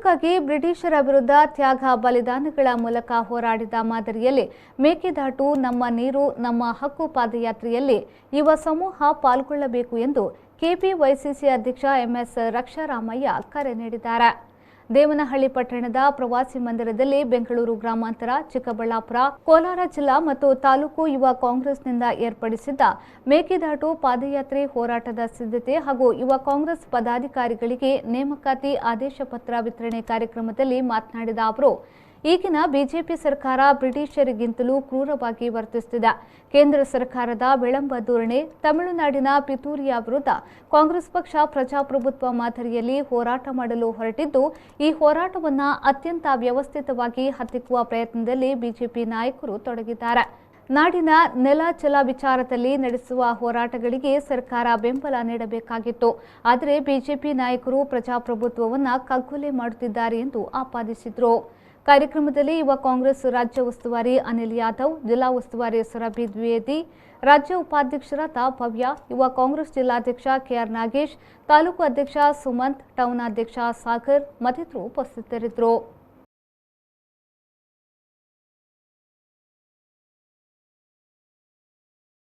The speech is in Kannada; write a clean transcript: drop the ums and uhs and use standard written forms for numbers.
ದೇಶಕ್ಕಾಗಿ ಬ್ರಿಟಿಷರ ವಿರುದ್ಧ ತ್ಯಾಗ ಬಲಿದಾನಗಳ ಮೂಲಕ ಹೋರಾಡಿದ ಮಾದರಿಯಲ್ಲಿ ಮೇಕೆದಾಟು ನಮ್ಮ ನೀರು ನಮ್ಮ ಹಕ್ಕು ಪಾದಯಾತ್ರೆಯಲ್ಲಿ ಯುವ ಸಮೂಹ ಪಾಲ್ಗೊಳ್ಳಬೇಕು ಎಂದು ಕೆಪಿವೈಸಿಸಿ ಅಧ್ಯಕ್ಷ ಎಂಎಸ್ ರಕ್ಷಾರಾಮಯ್ಯ ಕರೆ ನೀಡಿದ್ದಾರೆ. ದೇವನಹಳ್ಳಿ ಪಟ್ಟಣದ ಪ್ರವಾಸಿ ಮಂದಿರದಲ್ಲಿ ಬೆಂಗಳೂರು ಗ್ರಾಮಾಂತರ, ಚಿಕ್ಕಬಳ್ಳಾಪುರ, ಕೋಲಾರ ಜಿಲ್ಲಾ ಮತ್ತು ತಾಲೂಕು ಯುವ ಕಾಂಗ್ರೆಸ್ನಿಂದ ಏರ್ಪಡಿಸಿದ್ದ ಮೇಕೆದಾಟು ಪಾದಯಾತ್ರೆ ಹೋರಾಟದ ಸಿದ್ಧತೆ ಹಾಗೂ ಯುವ ಕಾಂಗ್ರೆಸ್ ಪದಾಧಿಕಾರಿಗಳಿಗೆ ನೇಮಕಾತಿ ಆದೇಶ ಪತ್ರ ವಿತರಣೆ ಕಾರ್ಯಕ್ರಮದಲ್ಲಿ ಮಾತನಾಡಿದ ಅವರು, ಈಗಿನ ಬಿಜೆಪಿ ಸರ್ಕಾರ ಬ್ರಿಟಿಷರಿಗಿಂತಲೂ ಕ್ರೂರವಾಗಿ ವರ್ತಿಸುತ್ತಿದೆ. ಕೇಂದ್ರ ಸರ್ಕಾರದ ವಿಳಂಬ ಧೋರಣೆ, ತಮಿಳುನಾಡಿನ ಪಿತೂರಿಯ ವಿರುದ್ಧ ಕಾಂಗ್ರೆಸ್ ಪಕ್ಷ ಪ್ರಜಾಪ್ರಭುತ್ವ ಮಾದರಿಯಲ್ಲಿ ಹೋರಾಟ ಮಾಡಲು ಹೊರಟಿದ್ದು, ಈ ಹೋರಾಟವನ್ನು ಅತ್ಯಂತ ವ್ಯವಸ್ಥಿತವಾಗಿ ಹತ್ತಿಕ್ಕುವ ಪ್ರಯತ್ನದಲ್ಲಿ ಬಿಜೆಪಿ ನಾಯಕರು ತೊಡಗಿದ್ದಾರೆ. ನಾಡಿನ ನೆಲ ಜಲ ವಿಚಾರದಲ್ಲಿ ನಡೆಸುವ ಹೋರಾಟಗಳಿಗೆ ಸರ್ಕಾರ ಬೆಂಬಲ ನೀಡಬೇಕಾಗಿತ್ತು. ಆದರೆ ಬಿಜೆಪಿ ನಾಯಕರು ಪ್ರಜಾಪ್ರಭುತ್ವವನ್ನು ಕಗ್ಗೊಲೆ ಮಾಡುತ್ತಿದ್ದಾರೆ ಎಂದು ಆಪಾದಿಸಿದರು. ಕಾರ್ಯಕ್ರಮದಲ್ಲಿ ಯುವ ಕಾಂಗ್ರೆಸ್ ರಾಜ್ಯ ಉಸ್ತುವಾರಿ ಅನಿಲ್ ಯಾದವ್, ಜಿಲ್ಲಾ ಉಸ್ತುವಾರಿ ಸುರಭಿ ದ್ವಿವೇದಿ, ರಾಜ್ಯ ಉಪಾಧ್ಯಕ್ಷರಾದ ಭವ್ಯ, ಯುವ ಕಾಂಗ್ರೆಸ್ ಜಿಲ್ಲಾಧ್ಯಕ್ಷ ಕೆಆರ್ ನಾಗೇಶ್, ತಾಲೂಕು ಅಧ್ಯಕ್ಷ ಸುಮಂತ್, ಟೌನ್ ಅಧ್ಯಕ್ಷ ಸಾಗರ್ ಮತ್ತಿತರರು ಉಪಸ್ಥಿತರಿದ್ದರು.